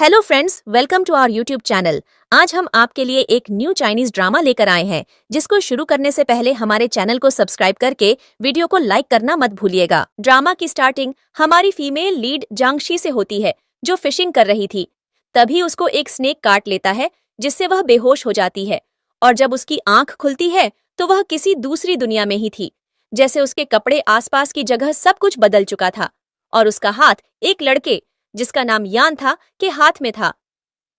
Hello friends, welcome to our YouTube channel. आज हम आपके लिए एक न्यू चाइनीज ड्रामा लेकर आए हैं, जिसको शुरू करने से पहले हमारे चैनल को सब्सक्राइब करके वीडियो को लाइक करना मत भूलिएगा। ड्रामा की स्टार्टिंग हमारी फीमेल लीड जांगशी से होती है, जो फिशिंग कर रही थी। तभी उसको एक स्नेक काट लेता है, जिससे वह बेहोश हो जाती है। और जब उसकी आंख खुलती है तो वह किसी दूसरी दुनिया में ही थी। जैसे उसके कपड़े, आसपास की जगह सब कुछ बदल चुका था और उसका हाथ एक लड़के जिसका नाम यान था के हाथ में था।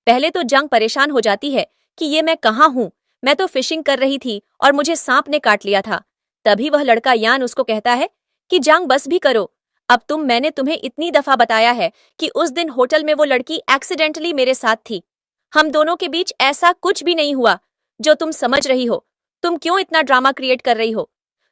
पहले तो जंग परेशान हो जाती है कि ये मैं कहाँ हूँ, मैं तो फिशिंग कर रही थी और मुझे सांप ने काट लिया था। तभी वह लड़का यान उसको कहता है कि जंग बस भी करो, अब मैंने तुम्हें इतनी दफा बताया है कि उस दिन होटल में वो लड़की एक्सीडेंटली मेरे साथ थी। हम दोनों के बीच ऐसा कुछ भी नहीं हुआ जो तुम समझ रही हो। तुम क्यों इतना ड्रामा क्रिएट कर रही हो?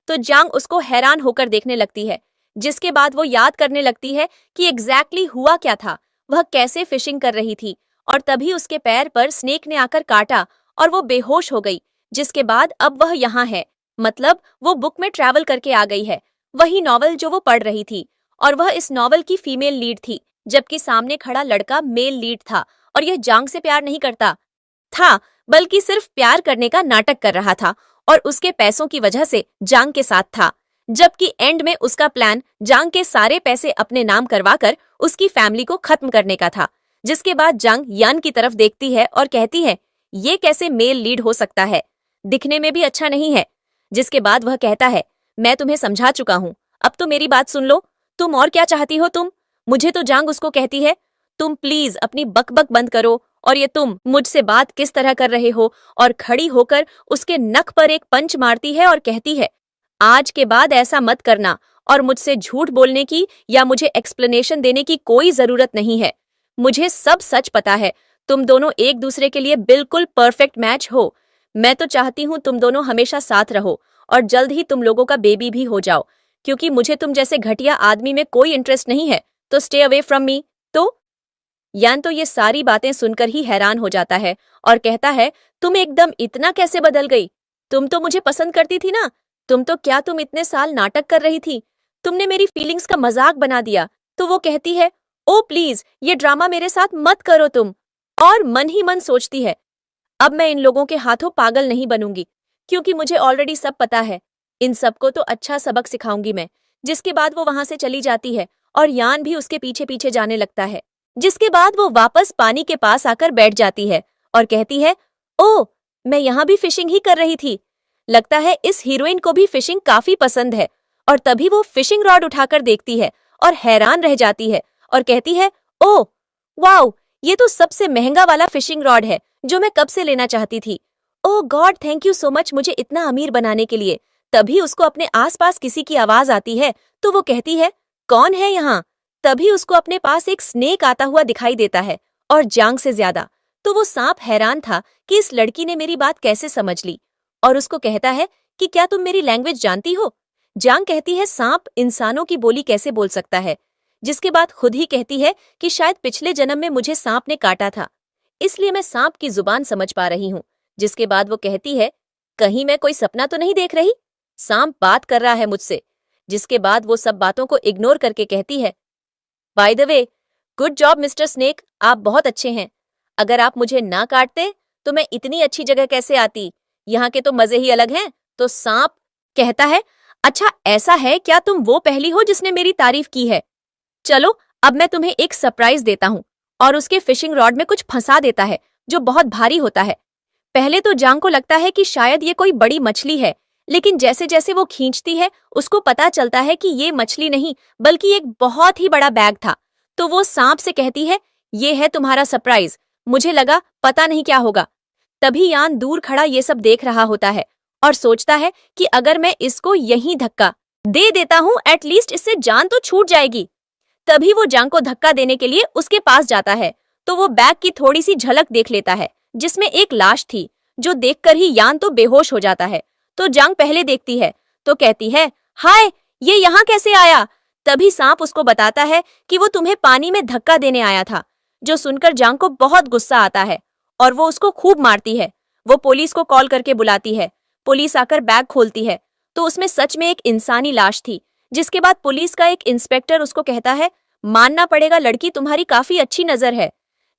तो जंग उसको हैरान होकर देखने लगती है, जिसके बाद वो याद करने लगती है कि एग्जैक्टली हुआ क्या था, वह कैसे फिशिंग कर रही थी। और तभी उसके पैर पर स्नेक ने आकर काटा और वो बेहोश हो गई। जिसके बाद अब वह यहाँ है, मतलब वो बुक में ट्रैवल करके आ गई है, वही नॉवल जो वो पढ़ रही थी। और वह इस नॉवल की फीमेल लीड थी, जबकि सामने खड़ा लड़का मेल लीड था। और यह जांग से प्यार नहीं करता था, बल्कि सिर्फ प्यार करने का नाटक कर रहा था और उसके पैसों की वजह से जांग के साथ था। जबकि एंड में उसका प्लान जांग के सारे पैसे अपने नाम करवाकर उसकी फैमिली को खत्म करने का था। जिसके बाद जांग यान की तरफ देखती है और कहती है, ये कैसे मेल लीड हो सकता है, दिखने में भी अच्छा नहीं है। जिसके बाद वह कहता है, मैं तुम्हें समझा चुका हूँ, अब तो मेरी बात सुन लो, तुम और क्या चाहती हो तुम मुझे? तो जांग उसको कहती है, तुम प्लीज अपनी बकबक बंद करो और ये तुम मुझसे बात किस तरह कर रहे हो। और खड़ी होकर उसके नख पर एक पंच मारती है और कहती है, आज के बाद ऐसा मत करना और मुझसे झूठ बोलने की या मुझे एक्सप्लेनेशन देने की कोई जरूरत नहीं है। मुझे सब सच पता है, तुम दोनों एक दूसरे के लिए बिल्कुल परफेक्ट मैच हो। मैं तो चाहती हूँ तुम दोनों हमेशा साथ रहो और जल्द ही तुम लोगों का बेबी भी हो जाओ, क्योंकि मुझे तुम जैसे घटिया आदमी में कोई इंटरेस्ट नहीं है, तो स्टे अवे फ्रॉम मी। तो यान तो ये सारी बातें सुनकर ही हैरान हो जाता है और कहता है, तुम एकदम इतना कैसे बदल गई? तुम तो मुझे पसंद करती थी ना? तुम इतने साल नाटक कर रही थी? तुमने मेरी फीलिंग्स का मजाक बना दिया। तो वो कहती है, ओ प्लीज ये ड्रामा मेरे साथ मत करो तुम। और मन ही मन सोचती है, अब मैं इन लोगों के हाथों पागल नहीं बनूंगी, क्योंकि मुझे ऑलरेडी सब पता है। इन सबको तो अच्छा सबक सिखाऊंगी मैं। जिसके बाद वो वहां से चली जाती है और यान भी उसके पीछे पीछे जाने लगता है। जिसके बाद वो वापस पानी के पास आकर बैठ जाती है और कहती है, ओ मैं यहाँ भी फिशिंग ही कर रही थी। लगता है इस हीरोइन को भी फिशिंग काफी पसंद है। और तभी वो फिशिंग रॉड उठाकर देखती है और हैरान रह जाती है और कहती है, ओ वाओ, ये तो सबसे महंगा वाला फिशिंग रॉड है जो मैं कब से लेना चाहती थी। Oh God, thank you so much मुझे इतना अमीर बनाने के लिए। तभी उसको अपने आसपास किसी की आवाज आती है, तो वो कहती है, कौन है यहाँ? तभी उसको अपने पास एक स्नेक आता हुआ दिखाई देता है, और जांग से ज्यादा तो वो सांप हैरान था कि इस लड़की ने मेरी बात कैसे समझ ली। और उसको कहता है कि क्या तुम मेरी लैंग्वेज जानती हो? जांग कहती है, सांप इंसानों की बोली कैसे बोल सकता है? जिसके बाद खुद ही कहती है कि शायद पिछले जन्म में मुझे सांप ने काटा था, इसलिए मैं सांप की जुबान समझ पा रही हूँ। जिसके बाद वो कहती है, कहीं मैं कोई सपना तो नहीं देख रही? सांप बात कर रहा है मुझसे। जिसके बाद वो सब बातों को इग्नोर करके कहती है, by the way, good job mister snake, आप बहुत अच्छे हैं। अगर आप मुझे ना काटते तो मैं इतनी अच्छी जगह कैसे आती? यहाँ के तो मजे ही अलग हैं। तो सांप कहता है, अच्छा ऐसा है क्या, तुम वो पहली हो जिसने मेरी तारीफ की है? चलो अब मैं तुम्हें एक सरप्राइज देता हूँ। और उसके फिशिंग रॉड में कुछ फंसा देता है जो बहुत भारी होता है। पहले तो जांग को लगता है कि शायद ये कोई बड़ी मछली है, लेकिन जैसे जैसे वो खींचती है उसको पता चलता है कि ये मछली नहीं बल्कि एक बहुत ही बड़ा बैग था। तो वो सांप से कहती है, ये है तुम्हारा सरप्राइज, मुझे लगा पता नहीं क्या होगा। तभी यान दूर खड़ा ये सब देख रहा होता है और सोचता है कि अगर मैं इसको यहीं धक्का दे देता हूँ, एटलीस्ट इससे जान तो छूट जाएगी। तभी वो जांग को धक्का देने के लिए उसके पास जाता है, तो वो बैग की थोड़ी सी झलक देख लेता है, जिसमें एक लाश थी, जो देखकर ही यान तो बेहोश हो जाता है। तो जांग पहले देखती है तो कहती है, हाय ये यहाँ कैसे आया? तभी सांप उसको बताता है कि वो तुम्हें पानी में धक्का देने आया था। जो सुनकर जांग को बहुत गुस्सा आता है और वो उसको खूब मारती है। वो पुलिस को कॉल करके बुलाती है। पुलिस आकर बैग खोलती है तो उसमें सच में एक इंसानी लाश थी। जिसके बाद पुलिस का एक इंस्पेक्टर उसको कहता है, मानना पड़ेगा लड़की, तुम्हारी काफी अच्छी नजर है।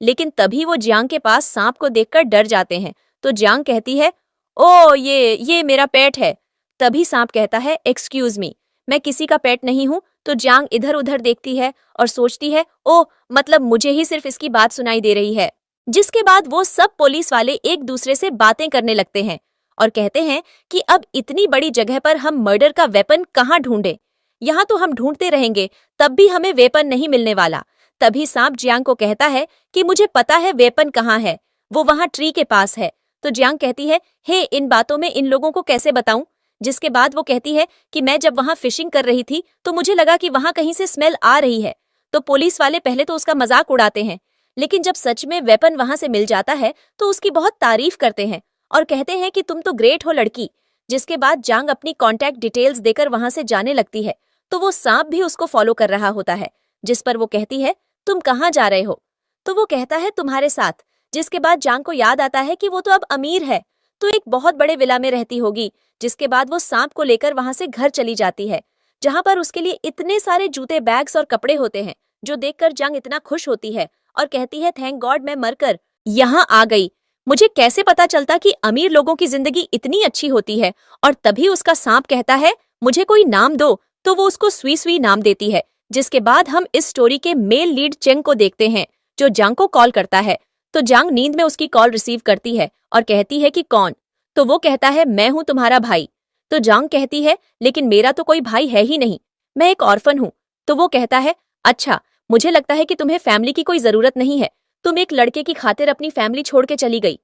लेकिन तभी वो जियांग के पास सांप को देखकर डर जाते हैं। तो जियांग कहती है, ओ ये मेरा पेट है। तभी सांप कहता है, एक्सक्यूज मी, मैं किसी का पेट नहीं हूँ। तो जियांग इधर उधर देखती है और सोचती है, ओ मतलब मुझे ही सिर्फ इसकी बात सुनाई दे रही है। जिसके बाद वो सब पुलिस वाले एक दूसरे से बातें करने लगते हैं और कहते हैं कि अब इतनी बड़ी जगह पर हम मर्डर का वेपन कहाँ ढूंढें? यहाँ तो हम ढूंढते रहेंगे, तब भी हमें वेपन नहीं मिलने वाला। तभी सांप जियांग को कहता है कि मुझे पता है वेपन कहाँ है, वो वहाँ ट्री के पास है। तो जियांग कहती है, हे इन बातों में इन लोगों को कैसे बताऊं? जिसके बाद वो कहती है कि मैं जब वहाँ फिशिंग कर रही थी तो मुझे लगा कि वहाँ कहीं से स्मेल आ रही है। तो पुलिस वाले पहले तो उसका मजाक उड़ाते हैं, लेकिन जब सच में वेपन वहाँ से मिल जाता है तो उसकी बहुत तारीफ करते हैं और कहते हैं कि तुम तो ग्रेट हो लड़की। जिसके बाद जियांग अपनी कॉन्टैक्ट डिटेल्स देकर वहाँ से जाने लगती है। तो वो सांप भी उसको फॉलो कर रहा होता है, जिस पर वो कहती है, तुम कहाँ जा रहे हो? तो वो कहता है, तुम्हारे साथ। जिसके बाद जियांग को याद आता है कि वो तो अब अमीर है, तो एक बहुत बड़े विला में रहती होगी। जिसके बाद वो सांप को लेकर वहां से घर चली जाती है, जहां पर उसके लिए इतने सारे जूते, बैग्स और कपड़े होते हैं, जो देखकर जियांग इतना खुश होती है और कहती है, थैंक गॉड मैं मरकर यहाँ आ गई। मुझे कैसे पता चलता कि अमीर लोगों की जिंदगी इतनी अच्छी होती है। और तभी उसका सांप कहता है, मुझे कोई नाम दो। तो वो उसको सुई सुई नाम देती है। जिसके बाद हम इस स्टोरी के मेल लीड चेंग को देखते हैं, जो जियांग को कॉल करता है। तो जियांग नींद में उसकी कॉल रिसीव करती है और कहती है कि कौन? तो वो कहता है, मैं हूं तुम्हारा भाई। तो जियांग कहती है, लेकिन मेरा तो कोई भाई है ही नहीं, मैं एक ऑर्फन हूं। तो वो कहता है, अच्छा, मुझे लगता है कि तुम्हें फैमिली की कोई जरूरत नहीं है, तुम एक लड़के की खातिर अपनी फैमिली छोड़ के चली गई।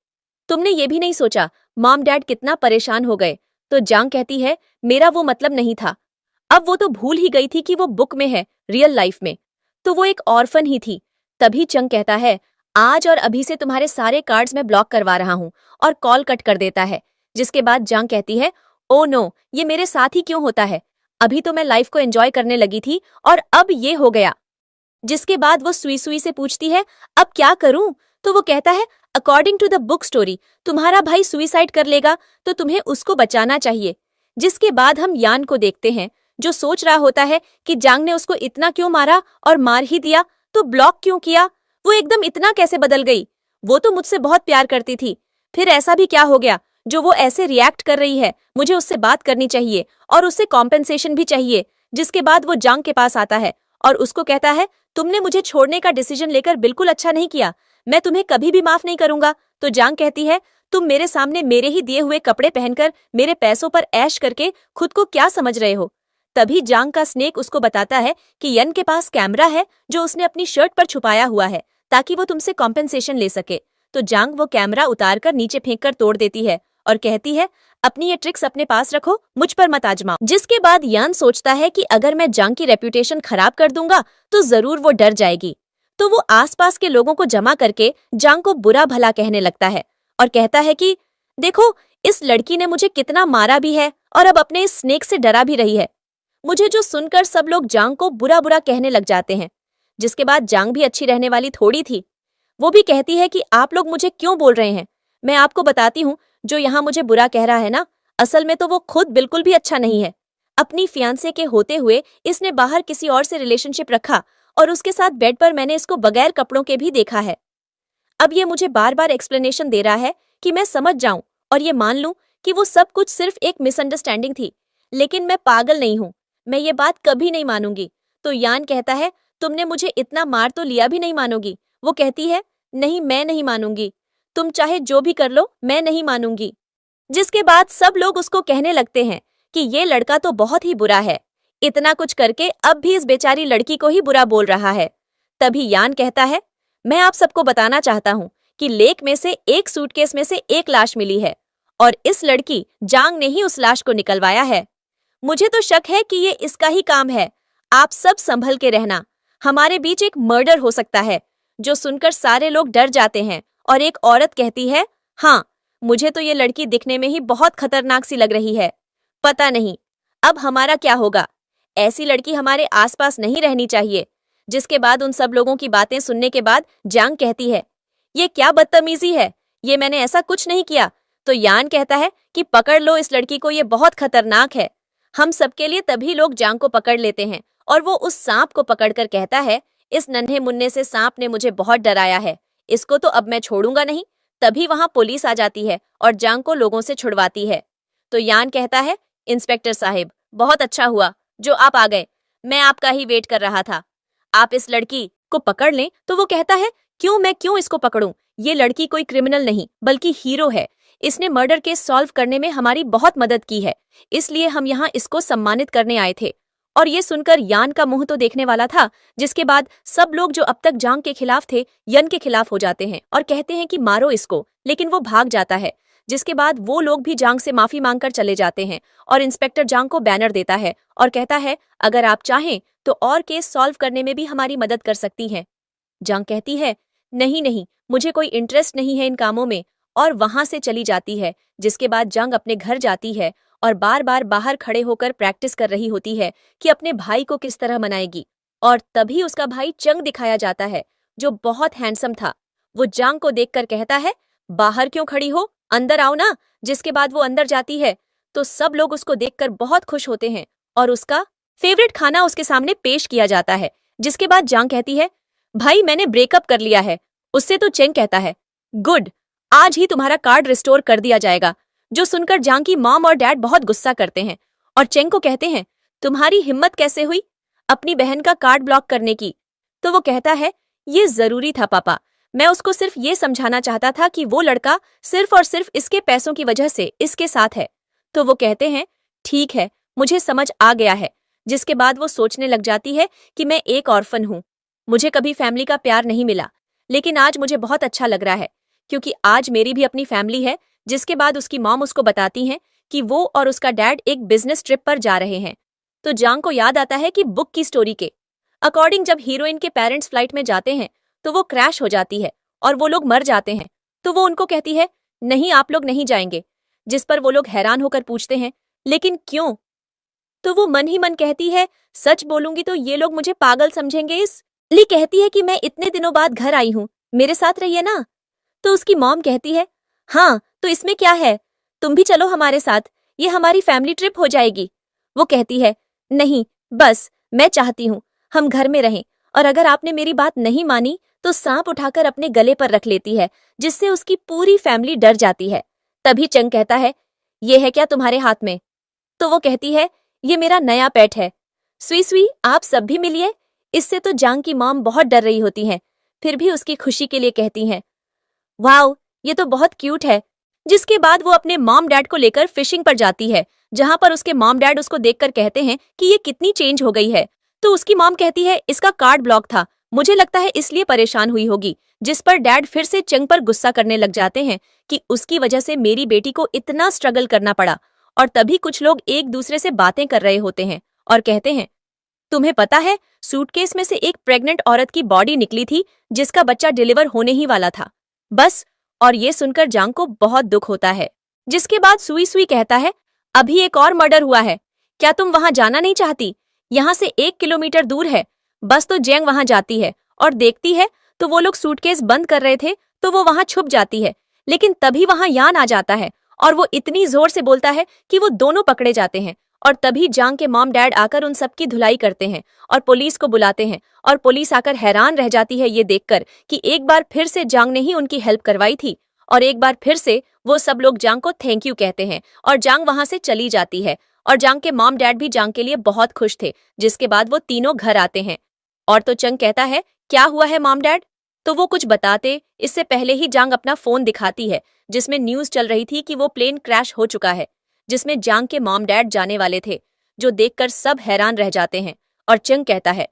तुमने ये भी नहीं सोचा मॉम डैड कितना परेशान हो गए। तो जियांग कहती है, मेरा वो मतलब नहीं था। अब वो तो भूल ही गई थी कि वो बुक में है, रियल लाइफ में तो वो एक ऑर्फन ही थी। तभी चंग कहता है, आज और अभी से तुम्हारे सारे कार्ड्स मैं ब्लॉक करवा रहा हूँ, और कॉल कट कर देता है। जिसके बाद जियांग कहती है, ओ नो, ये मेरे साथ ही क्यों होता है? अभी तो मैं लाइफ को एंजॉय करने लगी थी और अब ये हो गया। जिसके बाद वो सुई सुई से पूछती है, अब क्या करूं? तो वो कहता है, according to the book story तुम्हारा भाई सुइसाइड कर लेगा, तो तुम्हें उसको बचाना चाहिए। जिसके बाद हम यान को देखते हैं, जो सोच रहा होता है कि जियांग ने उसको इतना क्यों मारा, और मार ही दिया तो ब्लॉक क्यों किया? वो एकदम इतना कैसे बदल गई? वो तो मुझसे बहुत प्यार करती थी, फिर ऐसा भी क्या हो गया जो वो ऐसे रिएक्ट कर रही है? मुझे उससे बात करनी चाहिए और उससे कॉम्पेंसेशन भी चाहिए। जिसके बाद वो जियांग के पास आता है और उसको कहता है, तुमने मुझे छोड़ने का डिसीजन लेकर बिल्कुल अच्छा नहीं किया, मैं तुम्हें कभी भी माफ नहीं करूंगा। तो जियांग कहती है, तुम मेरे सामने मेरे ही दिए हुए कपड़े पहनकर मेरे पैसों पर ऐश करके खुद को क्या समझ रहे हो? तभी जियांग का स्नेक उसको बताता है कि यन के पास कैमरा है जो उसने अपनी शर्ट पर छुपाया हुआ है, ताकि वो तुमसे कॉम्पेंसेशन ले सके। तो जियांग वो कैमरा उतारकर नीचे फेंककर तोड़ देती है और कहती है, अपनी ये ट्रिक्स अपने पास रखो, मुझ पर मत आजमाओ। जिसके बाद यन सोचता है कि अगर मैं जियांग की रेप्यूटेशन खराब कर दूंगा तो जरूर वो डर जाएगी। तो वो आसपास के लोगों को जमा करके जियांग को बुरा भला कहने लगता है और कहता है कि देखो, इस लड़की ने मुझे कितना मारा भी है और अब अपने इस स्नेक से डरा भी रही है। मुझे जो सुनकर सब लोग जियांग को बुरा बुरा कहने लग जाते हैं। जिसके बाद जियांग भी अच्छी रहने वाली थोड़ी थी, वो भी कहती है कि आप लोग मुझे क्यों बोल रहे हैं? मैं आपको बताती हूँ, जो यहाँ मुझे बुरा कह रहा है ना, असल में तो वो खुद बिल्कुल भी अच्छा नहीं है। अपनी फियांसे के होते हुए इसने बाहर किसी और से रिलेशनशिप रखा और उसके साथ बेड पर मैंने इसको बगैर कपड़ों के भी देखा है। अब ये मुझे बार बार एक्सप्लेनेशन दे रहा है कि मैं समझ जाऊं और ये मान लूं कि वो सब कुछ सिर्फ एक मिसअंडरस्टैंडिंग थी, लेकिन मैं पागल नहीं हूं, मैं ये बात कभी नहीं मानूंगी। तो यान कहता है, तुमने मुझे इतना मार तो लिया भी नहीं मानोगी? वो कहती है, नहीं मैं नहीं मानूंगी, तुम चाहे जो भी कर लो, मैं नहीं मानूंगी। जिसके बाद सब लोग उसको कहने लगते हैं कि ये लड़का तो बहुत ही बुरा है, इतना कुछ करके अब भी इस बेचारी लड़की को ही बुरा बोल रहा है। तभी यान कहता है, मैं आप सबको बताना चाहता हूँ कि लेक में से एक सूटकेस में से एक लाश मिली है और इस लड़की जियांग ने ही उस लाश को निकलवाया है। मुझे तो शक है कि ये इसका ही काम है। आप सब संभल के रहना, हमारे बीच एक मर्डर हो सकता है। जो सुनकर सारे लोग डर जाते हैं और एक औरत कहती है, हाँ, मुझे तो ये लड़की दिखने में ही बहुत खतरनाक सी लग रही है। पता नहीं अब हमारा क्या होगा, ऐसी लड़की हमारे आसपास नहीं रहनी चाहिए। जिसके बाद उन सब लोगों की बातें सुनने के बाद जियांग कहती है, ये क्या बदतमीजी है, ये मैंने ऐसा कुछ नहीं किया। तो यान कहता है कि पकड़ लो इस लड़की को, ये बहुत खतरनाक है। हम सबके लिए तभी लोग जियांग को पकड़ लेते हैं और वो उस सांप को पकड़कर कहता है, इस नन्हे मुन्ने से सांप ने मुझे बहुत डराया है, इसको तो अब मैं छोड़ूंगा नहीं। तभी वहां पुलिस आ जाती है और जांग को लोगों से छुड़वाती है। तो यान कहता है, इंस्पेक्टर साहिब, बहुत अच्छा हुआ जो आप आ गए। मैं आपका ही वेट कर रहा था। आप इस लड़की को पकड़ लें। तो वो कहता है, मैं क्यों इसको पकड़ूं? ये लड़की कोई क्रिमिनल नहीं बल्कि हीरो है। इसने मर्डर केस सॉल्व करने में हमारी बहुत मदद की है, इसलिए हम यहाँ इसको सम्मानित करने आए थे। और ये सुनकर यान का मुंह तो देखने वाला था, जिसके बाद सब लोग जो अब तक जांग के खिलाफ थे यन के खिलाफ हो जाते हैं और कहते हैं कि मारो इसको, लेकिन वो भाग जाता है। जिसके बाद वो लोग भी जांग से माफी मांगकर चले जाते हैं और इंस्पेक्टर जांग को बैनर देता है और कहता है, अगर आप चाहें तो और केस सॉल्व करने में भी हमारी मदद कर सकती हैं। जांग कहती है, नहीं नहीं, मुझे कोई इंटरेस्ट नहीं है इन कामों में, और वहां से चली जाती है। जिसके बाद जांग अपने घर जाती है और बार बार बाहर खड़े होकर प्रैक्टिस कर रही होती है कि अपने भाई को किस तरह मनाएगी। और तभी उसका भाई चंग दिखाया जाता है, जो बहुत हैंडसम था। वो जांग को देखकर कहता है, बाहर क्यों खड़ी हो, अंदर आओ ना। जिसके बाद वो अंदर जाती है तो सब लोग उसको देखकर बहुत खुश होते हैं और उसका फेवरेट खाना उसके सामने पेश किया जाता है। जिसके बाद जांग कहती है, भाई मैंने ब्रेकअप कर लिया है। उससे तो चेंग कहता है, गुड, आज ही तुम्हारा कार्ड रिस्टोर कर दिया जाएगा। जो सुनकर जांग की मॉम और डैड बहुत गुस्सा करते हैं और चेंग को कहते हैं, तुम्हारी हिम्मत कैसे हुई अपनी बहन का कार्ड ब्लॉक करने की? तो वो कहता है, ये जरूरी था पापा, मैं उसको सिर्फ ये समझाना चाहता था कि वो लड़का सिर्फ और सिर्फ इसके पैसों की वजह से इसके साथ है। तो वो कहते हैं, ठीक है, मुझे समझ आ गया है। जिसके बाद वो सोचने लग जाती है कि मैं एक ऑर्फन हूँ, मुझे कभी फैमिली का प्यार नहीं मिला, लेकिन आज मुझे बहुत अच्छा लग रहा है क्योंकि आज मेरी भी अपनी फैमिली है। जिसके बाद उसकी मॉम उसको बताती हैं कि वो और उसका डैड एक बिजनेस ट्रिप पर जा रहे हैं। तो जांग को याद आता है कि बुक की स्टोरी के अकॉर्डिंग जब हीरोइन के पेरेंट्स फ्लाइट में जाते हैं तो वो क्रैश हो जाती है और वो लोग मर जाते हैं। तो वो उनको कहती है, नहीं आप लोग नहीं जाएंगे। जिस पर वो लोग हैरान होकर पूछते हैं, लेकिन क्यों? तो वो मन ही मन कहती है, सच बोलूंगी तो ये लोग मुझे पागल समझेंगे। इसलिए कहती है कि मैं इतने दिनों बाद घर आई हूँ, मेरे साथ रहिए ना। तो उसकी मॉम कहती है, हाँ तो इसमें क्या है, तुम भी चलो हमारे साथ, ये हमारी फैमिली ट्रिप हो जाएगी। वो कहती है, नहीं बस मैं चाहती हूँ हम घर में रहें, और अगर आपने मेरी बात नहीं मानी तो सांप उठाकर अपने गले पर रख लेती है, जिससे उसकी पूरी फैमिली डर जाती है। तभी चंग कहता है, ये है क्या तुम्हारे हाथ में? तो वो कहती है, ये मेरा नया पेट है, सुई सुई, आप सब भी मिलिए। इससे तो जांग की मॉम बहुत डर रही होती हैं, फिर भी उसकी खुशी के लिए कहती हैं, वाओ ये तो बहुत क्यूट है। जिसके बाद वो अपने मॉम डैड को लेकर फिशिंग पर जाती है, जहां पर उसके मॉम डैड उसको देखकर कहते हैं कि ये कितनी चेंज हो गई है। तो उसकी मॉम कहती है, इसका कार्ड ब्लॉक था, मुझे लगता है इसलिए परेशान हुई होगी। जिस पर डैड फिर से चंग पर गुस्सा करने लग जाते हैं कि उसकी वजह से मेरी बेटी को इतना स्ट्रगल करना पड़ा। और तभी कुछ लोग एक दूसरे से बातें कर रहे होते हैं और कहते हैं, तुम्हें पता है सूटकेस में से एक प्रेग्नेंट औरत की बॉडी निकली थी जिसका बच्चा डिलीवर होने ही वाला था। बस, और ये सुनकर जांग को बहुत दुख होता है। जिसके बाद सुई सुई कहता है, अभी एक और मर्डर हुआ है, क्या तुम वहां जाना नहीं चाहती? यहाँ से 1 किलोमीटर दूर है। बस तो जेंग वहां जाती है और देखती है तो वो लोग सूटकेस बंद कर रहे थे, तो वो वहां छुप जाती है। लेकिन तभी वहां यान आ जाता है और वो इतनी जोर से बोलता है कि वो दोनों पकड़े जाते हैं। और तभी जांग के मॉम डैड आकर उन सबकी धुलाई करते हैं और पुलिस को बुलाते हैं। और पुलिस आकर हैरान रह जाती है ये देखकर कि एक बार फिर से जांग ने ही उनकी हेल्प करवाई थी। और एक बार फिर से वो सब लोग जांग को थैंक यू कहते हैं और जांग वहां से चली जाती है। और जांग के मॉम डैड भी जांग के लिए बहुत खुश थे। जिसके बाद वो तीनों घर आते हैं और तो चंग कहता है, क्या हुआ है मॉम डैड? तो वो कुछ बताते इससे पहले ही जांग अपना फोन दिखाती है, जिसमें न्यूज चल रही थी कि वो प्लेन क्रैश हो चुका है, जिसमें जांग के मॉम डैड जाने वाले थे, जो देखकर सब हैरान रह जाते हैं। और चंग कहता है,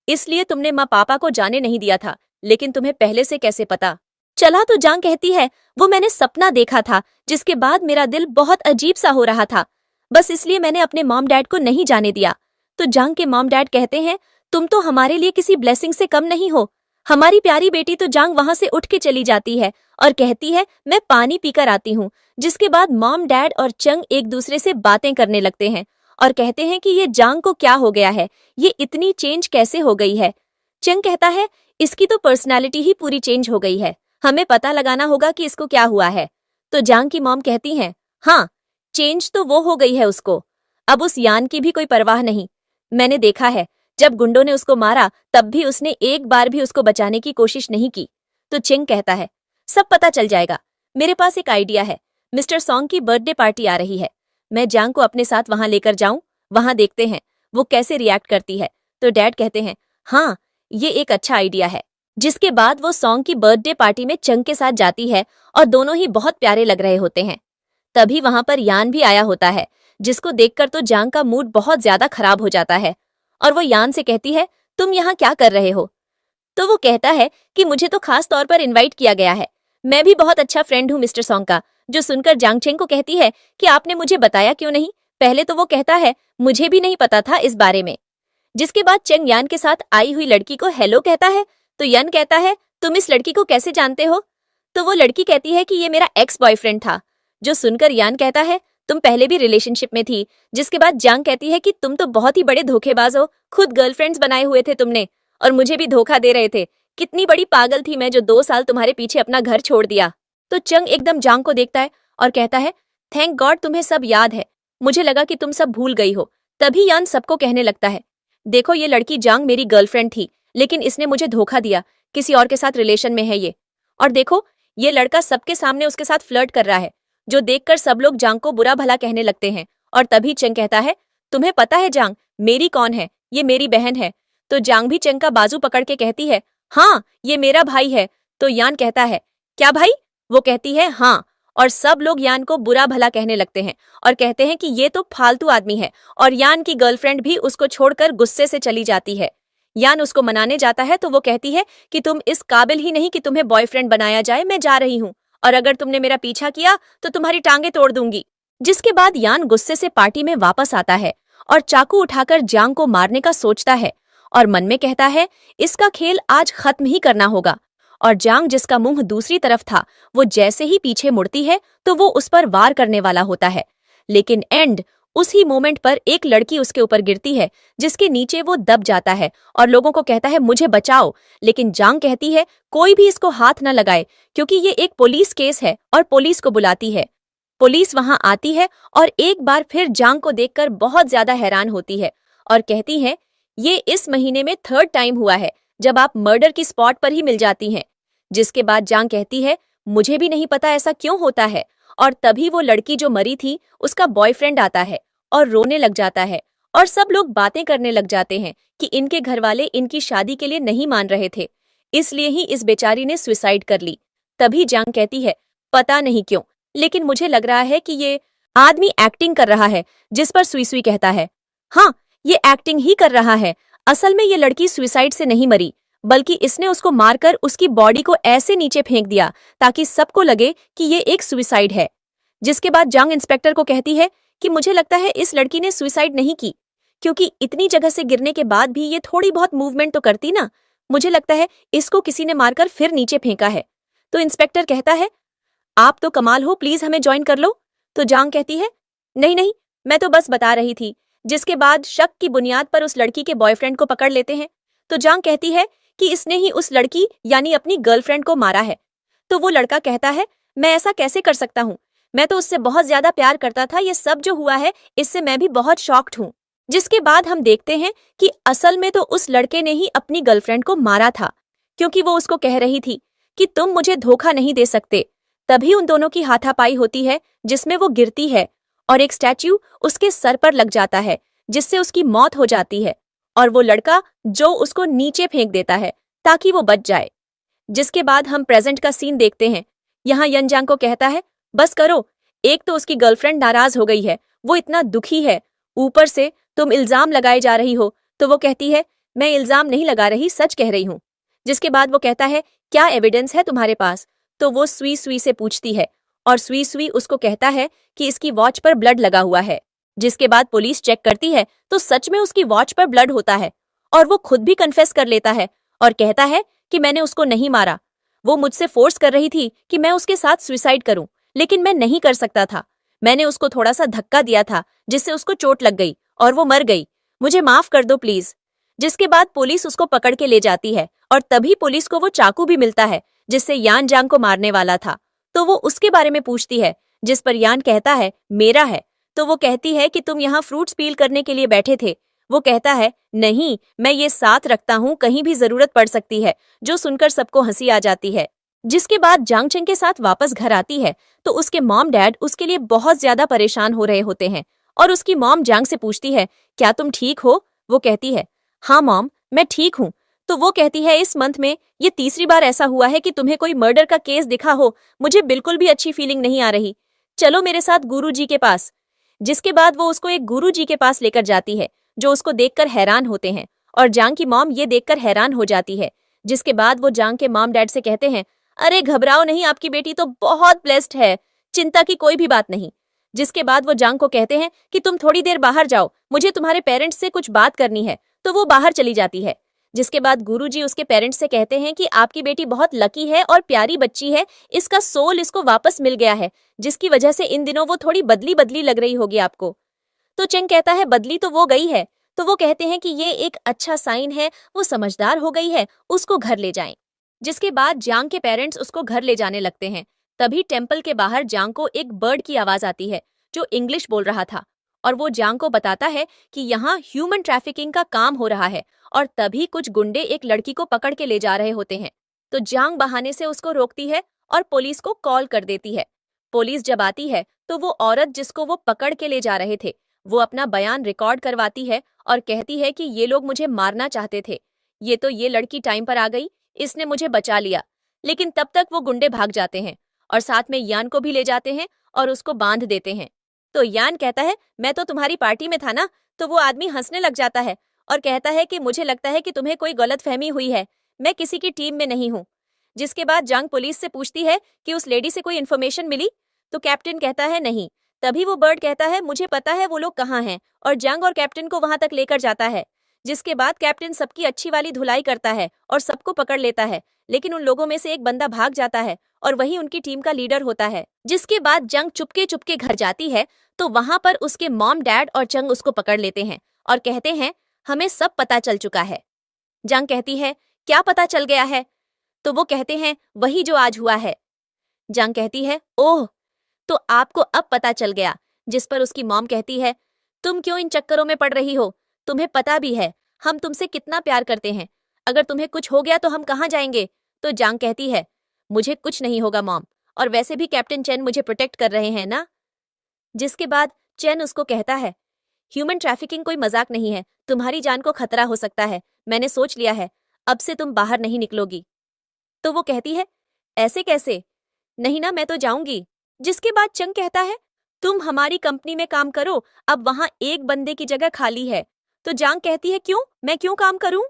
इसलिए तुमने माँ पापा को जाने नहीं दिया था, लेकिन तुम्हें पहले से कैसे पता चला? तो जांग कहती है, वो मैंने सपना देखा था, जिसके बाद मेरा दिल बहुत अजीब सा हो रहा था, बस इसलिए मैंने अपने मॉम डैड को नहीं जाने दिया। तो जांग के मॉम डैड कहते हैं, तुम तो हमारे लिए किसी ब्लेसिंग से कम नहीं हो, हमारी प्यारी बेटी। तो जांग वहां से उठ के चली जाती है और कहती है, मैं पानी पीकर आती हूँ। जिसके बाद मॉम डैड और चंग एक दूसरे से बातें करने लगते हैं और कहते हैं कि ये जांग को क्या हो गया है, ये इतनी चेंज कैसे हो गई है। चंग कहता है, इसकी तो पर्सनालिटी ही पूरी चेंज हो गई है, हमें पता लगाना होगा कि इसको क्या हुआ है। तो जांग की मॉम कहती हैं, हाँ चेंज तो वो हो गई है उसको, अब उस यान की भी कोई परवाह नहीं। मैंने देखा है, जब गुंडों ने उसको मारा तब भी उसने एक बार भी उसको बचाने की कोशिश नहीं की। तो चेंग कहता है, सब पता चल जाएगा। मेरे पास एक आइडिया है। मिस्टर सॉन्ग की बर्थडे पार्टी आ रही है। मैं जांग को अपने साथ वहां लेकर जाऊं, वहां देखते हैं वो कैसे रिएक्ट करती है। तो डैड कहते हैं, हाँ ये एक अच्छा आइडिया है। जिसके बाद वो सॉन्ग की बर्थडे पार्टी में चंग के साथ जाती है और दोनों ही बहुत प्यारे लग रहे होते हैं। तभी वहां पर यान भी आया होता है, जिसको देखकर तो जांग का मूड बहुत ज्यादा खराब हो जाता है और वो यान से कहती है, तुम यहाँ क्या कर रहे हो? तो वो कहता है कि मुझे तो खास तौर पर इनवाइट किया गया है। मैं भी बहुत अच्छा फ्रेंड हूँ मिस्टर सॉन्ग का। जो सुनकर जांग चेंग को कहती है कि आपने मुझे बताया क्यों नहीं? पहले तो वो कहता है, मुझे भी नहीं पता था इस बारे में। जिसके बाद चेंग यान के साथ आई हुई लड़की को हेलो कहता है। तो यान कहता है, तुम इस लड़की को कैसे जानते हो? तो वो लड़की कहती है कि ये मेरा एक्स बॉयफ्रेंड था। जो सुनकर यान कहता है, तुम पहले भी रिलेशनशिप में थी। जिसके बाद जांग कहती है कि तुम तो बहुत ही बड़े धोखेबाज हो, खुद गर्लफ्रेंड्स बनाए हुए थे तुमने और मुझे भी धोखा दे रहे थे। कितनी बड़ी पागल थी मैं जो 2 साल तुम्हारे पीछे अपना घर छोड़ दिया। तो चंग एकदम जांग को देखता है और कहता है, थैंक गॉड तुम्हें सब याद है। मुझे लगा कि तुम सब भूल गई हो। तभी यान सबको कहने लगता है, देखो ये लड़की जांग मेरी गर्लफ्रेंड थी, लेकिन इसने मुझे धोखा दिया। किसी और के साथ रिलेशन में है ये। और देखो ये लड़का सबके सामने उसके साथ फ्लर्ट कर रहा है, जो देखकर सब लोग जांग को बुरा भला कहने लगते हैं। और तभी चंग कहता है, तुम्हें पता है जांग मेरी कौन है? ये मेरी बहन है। तो जांग भी चंग का बाजू पकड़ के कहती है, हाँ ये मेरा भाई है। तो यान कहता है, क्या भाई? वो कहती है, हाँ। और सब लोग यान को बुरा भला कहने लगते हैं और कहते हैं कि ये तो फालतू आदमी है। और यान की गर्लफ्रेंड भी उसको छोड़कर गुस्से से चली जाती है। यान उसको मनाने जाता है तो वो कहती है कि तुम इस काबिल ही नहीं कि तुम्हें बॉयफ्रेंड बनाया जाए, मैं जा रही हूँ और अगर तुमने मेरा पीछा किया तो तुम्हारी टांगे तोड़ दूंगी। जिसके बाद यान गुस्से से पार्टी में वापस आता है और चाकू उठाकर जांग को मारने का सोचता है और मन में कहता है, इसका खेल आज खत्म ही करना होगा। और जांग जिसका मुंह दूसरी तरफ था, वो जैसे ही पीछे मुड़ती है तो वो उस पर वार करने वाला होता है। लेकिन उसी मोमेंट पर एक लड़की उसके ऊपर गिरती है, जिसके नीचे वो दब जाता है और लोगों को कहता है, मुझे बचाओ। लेकिन जांग कहती है, कोई भी इसको हाथ न लगाए क्योंकि ये एक पुलिस केस है और पुलिस को बुलाती है। पुलिस वहां आती है और एक बार फिर जांग को देखकर बहुत ज्यादा हैरान होती है और कहती है, ये इस महीने में 3rd टाइम हुआ है जब आप मर्डर की स्पॉट पर ही मिल जाती हैं। जिसके बाद जांग कहती है, मुझे भी नहीं पता ऐसा क्यों होता है। और तभी वो लड़की जो मरी थी उसका बॉयफ्रेंड आता है और रोने लग जाता है और सब लोग बातें करने लग जाते हैं कि इनके घरवाले इनकी शादी के लिए नहीं मान रहे थे, इसलिए ही इस बेचारी ने सुसाइड कर ली। तभी जांग कहती है, पता नहीं क्यों, लेकिन मुझे लग रहा है कि ये आदमी एक्टिंग कर रहा है। जिस पर सुई सुई कहता है, हाँ ये एक्टिंग ही कर रहा है। असल में ये लड़की सुसाइड से नहीं मरी, बल्कि इसने उसको मारकर उसकी बॉडी को ऐसे नीचे फेंक दिया ताकि सबको लगे कि ये एक सुसाइड है। जिसके बाद जांग इंस्पेक्टर को कहती है कि मुझे लगता है इस लड़की ने सुसाइड नहीं की, क्योंकि इतनी जगह से गिरने के बाद भी ये थोड़ी बहुत मूवमेंट तो करती ना। मुझे लगता है इसको किसी ने मारकर फिर नीचे फेंका है। तो इंस्पेक्टर कहता है, आप तो कमाल हो, प्लीज हमें ज्वाइन कर लो। तो जांग कहती है, नहीं नहीं, मैं तो बस बता रही थी। जिसके बाद शक की बुनियाद पर उस लड़की के बॉयफ्रेंड को पकड़ लेते हैं। तो जांग कहती है कि इसने ही उस लड़की यानी अपनी गर्लफ्रेंड को मारा है। तो वो लड़का कहता है, मैं ऐसा कैसे कर सकता हूँ? मैं तो उससे बहुत ज्यादा प्यार करता था। ये सब जो हुआ है इससे मैं भी बहुत शॉक्ड हूँ। जिसके बाद हम देखते हैं कि असल में तो उस लड़के ने ही अपनी गर्लफ्रेंड को मारा था, क्योंकि वो उसको कह रही थी कि तुम मुझे धोखा नहीं दे सकते। तभी उन दोनों की हाथापाई होती है, जिसमें वो गिरती है और एक स्टैच्यू उसके सर पर लग जाता है, जिससे उसकी मौत हो जाती है। और वो लड़का जो उसको नीचे फेंक देता है ताकि वो बच जाए। जिसके बाद हम प्रेजेंट का सीन देखते हैं। यहाँ यनजांग को कहता है, बस करो। एक तो उसकी गर्लफ्रेंड नाराज हो गई है, वो इतना दुखी है, ऊपर से तुम इल्जाम लगाए जा रही हो। तो वो कहती है, मैं इल्जाम नहीं लगा रही, सच कह रही हूँ। जिसके बाद वो कहता है, क्या एविडेंस है तुम्हारे पास? तो वो सुई सुई से पूछती है और सुई सुई उसको कहता है कि इसकी वॉच पर ब्लड लगा हुआ है। जिसके बाद पुलिस चेक करती है तो सच में उसकी वॉच पर ब्लड होता है और वो खुद भी कन्फेस कर लेता है और कहता है कि मैंने उसको नहीं मारा। वो मुझसे फोर्स कर रही थी कि मैं उसके साथ सुसाइड करूं, लेकिन मैं नहीं कर सकता था। मैंने उसको थोड़ा सा धक्का दिया था जिससे उसको चोट लग गई और वो मर गई। मुझे माफ कर दो प्लीज। जिसके बाद पुलिस उसको पकड़ के ले जाती है और तभी पुलिस को वो चाकू भी मिलता है जिससे यान जांग को मारने वाला था। तो वो उसके बारे में पूछती है, जिस पर यान कहता है, मेरा है। तो वो कहती है कि तुम यहाँ फ्रूट्स पील करने के लिए बैठे थे। वो कहता है, नहीं, मैं ये साथ रखता हूँ, कहीं भी जरूरत पड़ सकती है। जो सुनकर सबको हंसी आ जाती है। जिसके बाद जांग चेंग के साथ वापस घर आती है तो उसके मॉम डैड उसके लिए बहुत ज्यादा परेशान हो रहे होते हैं और उसकी मॉम जांग से पूछती है, क्या तुम ठीक हो? वो कहती है, हाँ मॉम, मैं ठीक हूँ। तो वो कहती है, इस मंथ में ये तीसरी बार ऐसा हुआ है कि तुम्हें कोई मर्डर का केस दिखा हो। मुझे बिल्कुल भी अच्छी फीलिंग नहीं आ रही। चलो मेरे साथ गुरुजी के पास। जिसके बाद वो उसको एक गुरुजी के पास लेकर जाती है, जो उसको देखकर हैरान होते हैं और जांग की मॉम ये देखकर हैरान हो जाती है। जिसके बाद वो जांग के मॉम डैड से कहते हैं, अरे घबराओ नहीं, आपकी बेटी तो बहुत ब्लेस्ड है, चिंता की कोई भी बात नहीं। जिसके बाद वो जांग को कहते हैं कि तुम थोड़ी देर बाहर जाओ, मुझे तुम्हारे पेरेंट्स से कुछ बात करनी है। तो वो बाहर चली जाती है। जिसके बाद गुरुजी उसके पेरेंट्स से कहते हैं कि आपकी बेटी बहुत लकी है और प्यारी बच्ची है, इसका सोल इसको वापस मिल गया है, जिसकी वजह से इन दिनों वो थोड़ी बदली बदली लग रही होगी आपको। तो चेंग कहता है, बदली तो वो गई है। तो वो कहते हैं कि ये एक अच्छा साइन है, वो समझदार हो गई है, उसको घर ले जाएं। जिसके बाद जांग के पेरेंट्स उसको घर ले जाने लगते हैं। तभी टेम्पल के बाहर जांग को एक बर्ड की आवाज आती है जो इंग्लिश बोल रहा था और वो जांग को बताता है कि यहाँ ह्यूमन ट्रैफिकिंग का काम हो रहा है और तभी कुछ गुंडे एक लड़की को पकड़ के ले जा रहे होते हैं। तो जांग बहाने से उसको रोकती है और पुलिस को कॉल कर देती है। पुलिस जब आती है तो वो औरत जिसको वो पकड़ के ले जा रहे थे वो अपना बयान रिकॉर्ड करवाती है और कहती है कि ये लोग मुझे मारना चाहते थे, ये लड़की टाइम पर आ गई, इसने मुझे बचा लिया। लेकिन तब तक वो गुंडे भाग जाते हैं और साथ में यान को भी ले जाते हैं और उसको बांध देते हैं। तो यान कहता है, मैं तो तुम्हारी पार्टी में था ना। तो वो आदमी हंसने लग जाता है और कहता है कि मुझे लगता है कि तुम्हें कोई गलतफहमी हुई है, मैं किसी की टीम में नहीं हूँ। जिसके बाद जांग पुलिस से पूछती है कि उस लेडी से कोई इन्फॉर्मेशन मिली। तो कैप्टन कहता है, नहीं। तभी वो बर्ड कहता है, मुझे पता है वो लोग कहाँ हैं, और जांग और कैप्टन को वहां तक लेकर जाता है। जिसके बाद कैप्टन सबकी अच्छी वाली धुलाई करता है और सबको पकड़ लेता है, लेकिन उन लोगों में से एक बंदा भाग जाता है और वही उनकी टीम का लीडर होता है। जिसके बाद जंग चुपके चुपके घर जाती है तो वहां पर उसके मॉम डैड और चंग उसको पकड़ लेते हैं और कहते हैं, हमें सब पता चल चुका है। जंग कहती है, क्या पता चल गया है? तो वो कहते हैं, वही जो आज हुआ है। जंग कहती है, ओह, तो आपको अब पता चल गया। जिस पर उसकी मॉम कहती है, तुम क्यों इन चक्करों में पड़ रही हो? तुम्हें पता भी है हम तुमसे कितना प्यार करते हैं, अगर तुम्हें कुछ हो गया तो हम कहाँ जाएंगे? तो जांग कहती है, मुझे कुछ नहीं होगा मॉम, और वैसे भी कैप्टन चेन मुझे प्रोटेक्ट कर रहे हैं ना। जिसके बाद चेन उसको कहता है, ह्यूमन ट्रैफिकिंग कोई मजाक नहीं है, तुम्हारी जान को खतरा हो सकता है, मैंने सोच लिया है, अब से तुम बाहर नहीं निकलोगी। तो वो कहती है, ऐसे कैसे? नहीं ना, मैं तो जाऊंगी। जिसके बाद चंग कहता है, तुम हमारी कंपनी में काम करो, अब वहां एक बंदे की जगह खाली है। तो जांग कहती है, क्यों, मैं क्यों काम करूं?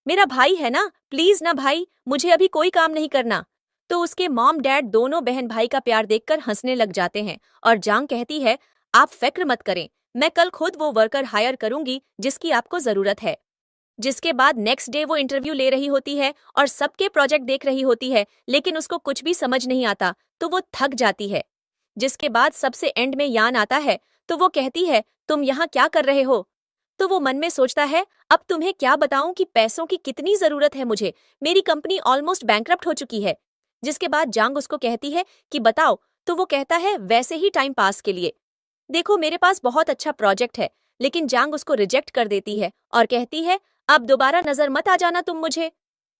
मेरा भाई है ना, प्लीज ना भाई, मुझे अभी कोई काम नहीं करना। तो उसके मॉम डैड दोनों बहन भाई का प्यार देखकर हंसने लग जाते हैं और जांग कहती है, आप फिक्र मत करें, मैं कल खुद वो वर्कर हायर करूंगी जिसकी आपको जरूरत है। जिसके बाद नेक्स्ट डे वो इंटरव्यू ले रही होती है और सबके प्रोजेक्ट देख रही होती है, लेकिन उसको कुछ भी समझ नहीं आता तो वो थक जाती है। जिसके बाद सबसे एंड में यान आता है तो वो कहती है, तुम यहाँ क्या कर रहे हो? तो वो मन में सोचता है, अब तुम्हें क्या बताऊं कि पैसों की कितनी जरूरत है मुझे, मेरी कंपनी ऑलमोस्ट बैंकरप्ट हो चुकी है। जिसके बाद जांग उसको कहती है कि बताओ। तो वो कहता है, वैसे ही टाइम पास के लिए, देखो मेरे पास बहुत अच्छा प्रोजेक्ट है। लेकिन जांग उसको रिजेक्ट कर देती है और कहती है, अब दोबारा नजर मत आ जाना तुम मुझे।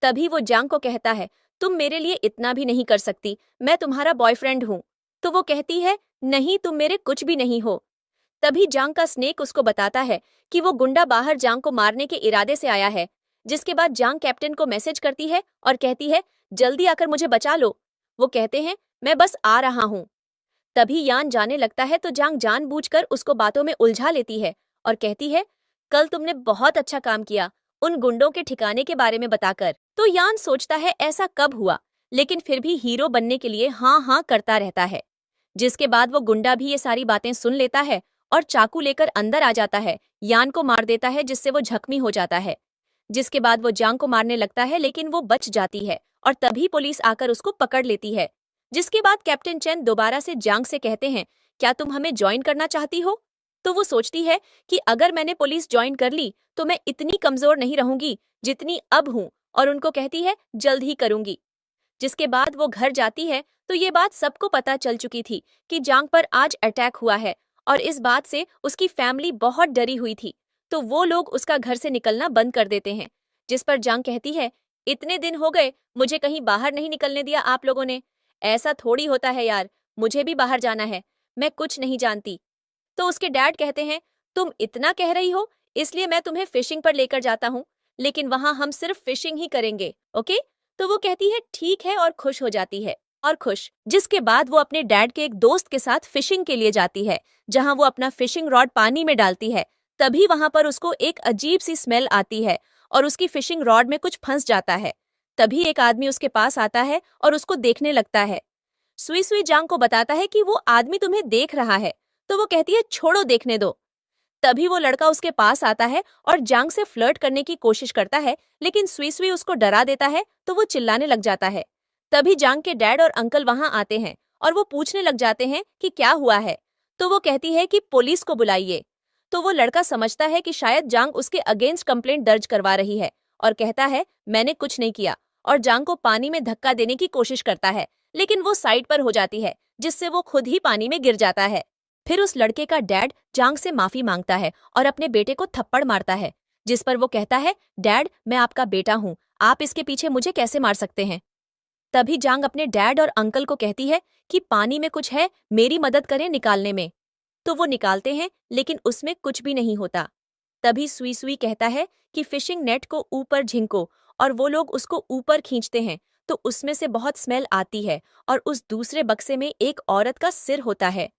तभी वो जांग को कहता है, तुम मेरे लिए इतना भी नहीं कर सकती, मैं तुम्हारा बॉयफ्रेंड हूँ। तो वो कहती है, नहीं, तुम मेरे कुछ भी नहीं हो। तभी जांग का स्नेक उसको बताता है कि वो गुंडा बाहर जांग को मारने के इरादे से आया है। जिसके बाद जांग कैप्टन को मैसेज करती है और कहती है, जल्दी आकर मुझे बचा लो। वो कहते हैं, मैं बस आ रहा हूँ। तभी यान जाने लगता है तो जांग जानबूझकर उसको बातों में उलझा लेती है और कहती है, कल तुमने बहुत अच्छा काम किया उन गुंडों के ठिकाने के बारे में बताकर। तो यान सोचता है ऐसा कब हुआ, लेकिन फिर भी हीरो बनने के लिए हाँ हाँ करता रहता है। जिसके बाद वो गुंडा भी ये सारी बातें सुन लेता है और चाकू लेकर अंदर आ जाता है, यान को मार देता है जिससे वो जख्मी हो जाता है। जिसके बाद वो जांग को मारने लगता है लेकिन वो बच जाती है और तभी पुलिस आकर उसको पकड़ लेती है। जिसके बाद कैप्टन चेन दोबारा से जांग से कहते हैं, क्या तुम हमें ज्वाइन करना चाहती हो? तो वो सोचती है कि अगर मैंने पुलिस ज्वाइन कर ली तो मैं इतनी कमजोर नहीं रहूंगी जितनी अब हूं, और उनको कहती है, जल्द ही करूंगी। जिसके बाद वो घर जाती है तो ये बात सबको पता चल चुकी थी कि जांग पर आज अटैक हुआ है और इस बात से उसकी फैमिली बहुत डरी हुई थी। तो वो लोग उसका घर से निकलना बंद कर देते हैं। जिस पर जांग कहती है, इतने दिन हो गए, मुझे कहीं बाहर नहीं निकलने दिया आप लोगों ने। ऐसा थोड़ी होता है यार, मुझे भी बाहर जाना है, मैं कुछ नहीं जानती। तो उसके डैड कहते हैं, तुम इतना कह रही हो, इसलिए मैं तुम्हें फिशिंग पर लेकर जाता हूँ, लेकिन वहां हम सिर्फ फिशिंग ही करेंगे, ओके? तो वो कहती है ठीक है और खुश हो जाती है और खुश। जिसके बाद वो अपने डैड के एक दोस्त के साथ फिशिंग के लिए जाती है, जहां वो अपना फिशिंग रॉड पानी में डालती है। तभी वहां पर उसको एक अजीब सी स्मेल आती है और उसकी फिशिंग रॉड में कुछ फंस जाता है। तभी एक आदमी उसके पास आता है और उसको देखने लगता है। सुई सुई जांग को बताता है कि वो आदमी तुम्हें देख रहा है। तो वो कहती है छोड़ो, देखने दो। तभी वो लड़का उसके पास आता है और जांग से फ्लर्ट करने की कोशिश करता है, लेकिन सुई सुई उसको डरा देता है तो वो चिल्लाने लग जाता है। तभी जांग के डैड और अंकल वहां आते हैं और वो पूछने लग जाते हैं कि क्या हुआ है। तो वो कहती है कि पुलिस को बुलाइए। तो वो लड़का समझता है कि शायद जांग उसके अगेंस्ट कंप्लेंट दर्ज करवा रही है और कहता है मैंने कुछ नहीं किया, और जांग को पानी में धक्का देने की कोशिश करता है, लेकिन वो साइड पर हो जाती है, जिससे वो खुद ही पानी में गिर जाता है। फिर उस लड़के का डैड जांग से माफी मांगता है और अपने बेटे को थप्पड़ मारता है, जिस पर वो कहता है डैड, मैं आपका बेटा हूँ, आप इसके पीछे मुझे कैसे मार सकते हैं? तभी जांग अपने डैड और अंकल को कहती है कि पानी में कुछ है, मेरी मदद करें निकालने में। तो वो निकालते हैं, लेकिन उसमें कुछ भी नहीं होता। तभी सुई सुई कहता है कि फिशिंग नेट को ऊपर झिंको, और वो लोग उसको ऊपर खींचते हैं तो उसमें से बहुत स्मेल आती है और उस दूसरे बक्से में एक औरत का सिर होता है,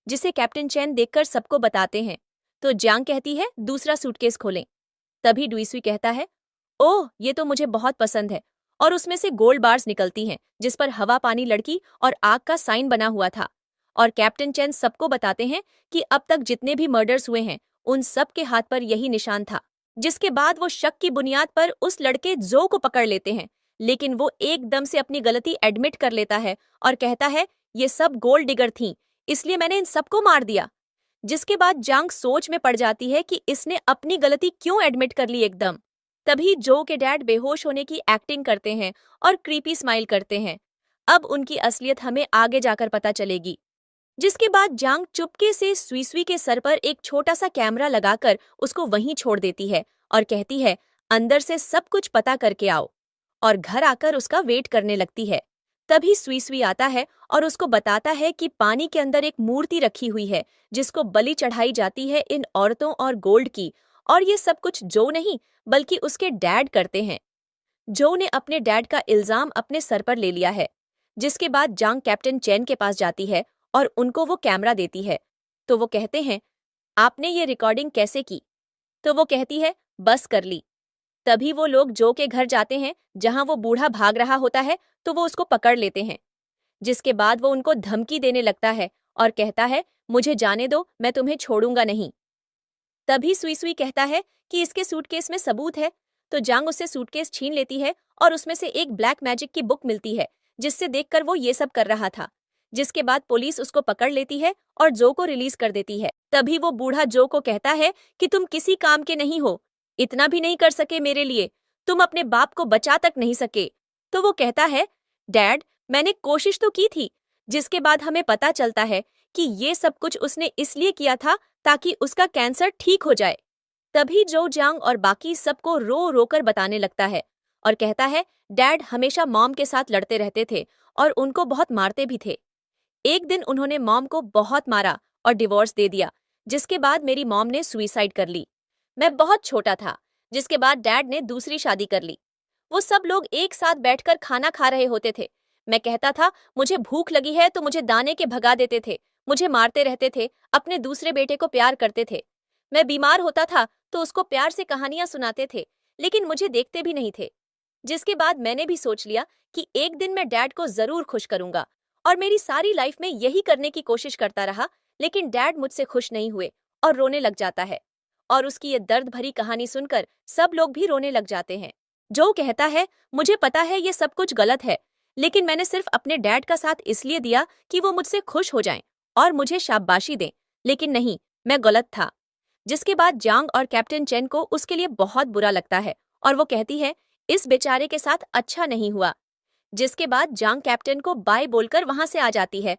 जिसे कैप्टन चैन देखकर सबको बताते हैं। तो जांग कहती है दूसरा सूटकेस खोलें। तभी डुइसुई कहता है ओह, ये तो मुझे बहुत पसंद है, और उसमें से गोल्ड बार्स निकलती हैं जिस पर हवा, पानी, लड़की और आग का साइन बना हुआ था। और कैप्टन चैन सबको बताते हैं कि अब तक जितने भी मर्डर्स हुए हैं उन सब के हाथ पर यही निशान था। जिसके बाद वो शक की बुनियाद पर उस लड़के जो को पकड़ लेते हैं, लेकिन वो एकदम से अपनी गलती एडमिट कर लेता है और कहता है ये सब गोल्ड डिगर थीं, इसलिए मैंने इन सबको मार दिया। जिसके बाद जांग सोच में पड़ जाती है कि इसने अपनी गलती क्यों एडमिट कर ली एकदम। तभी जो के डैड बेहोश होने की एक्टिंग करते हैं और क्रीपी स्माइल करते हैं। अब उनकी असलियत हमें आगे जाकर पता चलेगी। जिसके बाद जांग चुपके से सुई सुई के सर पर एक छोटा सा कैमरा लगाकर उसको वहीं छोड़ देती है और कहती है अंदर से सब कुछ पता करके आओ, और घर आकर उसका वेट करने लगती है। तभी सुई सुई आता है और उसको बताता है कि पानी के अंदर एक मूर्ति रखी हुई है जिसको बलि चढ़ाई जाती है इन औरतों और गोल्ड की, और ये सब कुछ जो नहीं बल्कि उसके डैड करते हैं। जो ने अपने डैड का इल्जाम अपने सर पर ले लिया है। जिसके बाद जांग कैप्टन चैन के पास जाती है और उनको वो कैमरा देती है। तो वो कहते हैं आपने ये रिकॉर्डिंग कैसे की? तो वो कहती है बस कर ली। तभी वो लोग जो के घर जाते हैं जहां वो बूढ़ा भाग रहा होता है, तो वो उसको पकड़ लेते हैं। जिसके बाद वो उनको धमकी देने लगता है और कहता है मुझे जाने दो, मैं तुम्हें छोड़ूंगा नहीं। तभी सुई सुई कहता है कि इसके सूटकेस में सबूत है। तो जांग उससे सूटकेस छीन लेती है और उसमें से एक ब्लैक मैजिक की बुक मिलती है जिससे देखकर वो ये सब कर रहा था। जिसके बाद पुलिस उसको पकड़ लेती है और जो को रिलीज कर देती है। तभी वो बूढ़ा जो को कहता है कि तुम किसी काम के नहीं हो, इतना भी नहीं कर सके मेरे लिए, तुम अपने बाप को बचा तक नहीं सके। तो वो कहता है डैड, मैंने कोशिश तो की थी। जिसके बाद हमें पता चलता है कि ये सब कुछ उसने इसलिए किया था ताकि उसका कैंसर ठीक हो जाए। तभी जो जांग और बाकी सबको रो रो कर बताने लगता है और कहता है डैड हमेशा मॉम के साथ लड़ते रहते थे और उनको बहुत मारते भी थे। एक दिन उन्होंने मॉम को बहुत मारा और डिवोर्स दे दिया, जिसके बाद मेरी मॉम ने सुइसाइड कर ली। मैं बहुत छोटा था। जिसके बाद डैड ने दूसरी शादी कर ली। वो सब लोग एक साथ बैठकर खाना खा रहे होते थे। मैं कहता था मुझे भूख लगी है तो मुझे दाने के भगा देते थे, मुझे मारते रहते थे, अपने दूसरे बेटे को प्यार करते थे। मैं बीमार होता था तो उसको प्यार से कहानियां सुनाते थे, लेकिन मुझे देखते भी नहीं थे। जिसके बाद मैंने भी सोच लिया कि एक दिन मैं डैड को जरूर खुश करूंगा, और मेरी सारी लाइफ में यही करने की कोशिश करता रहा, लेकिन डैड मुझसे खुश नहीं हुए और रोने लग जाता है। और उसकी ये दर्द भरी कहानी सुनकर सब लोग भी रोने लग जाते हैं। जो कहता है मुझे पता है ये सब कुछ गलत है, लेकिन मैंने सिर्फ अपने डैड का साथ इसलिए दिया कि वो मुझसे खुश हो जाएं और मुझे शाबाशी दें, लेकिन नहीं, मैं गलत था। जिसके बाद जांग और कैप्टन चेन को उसके लिए बहुत बुरा लगता है और वो कहती है इस बेचारे के साथ अच्छा नहीं हुआ। जिसके बाद जांग कैप्टन को बाय बोलकर वहां से आ जाती है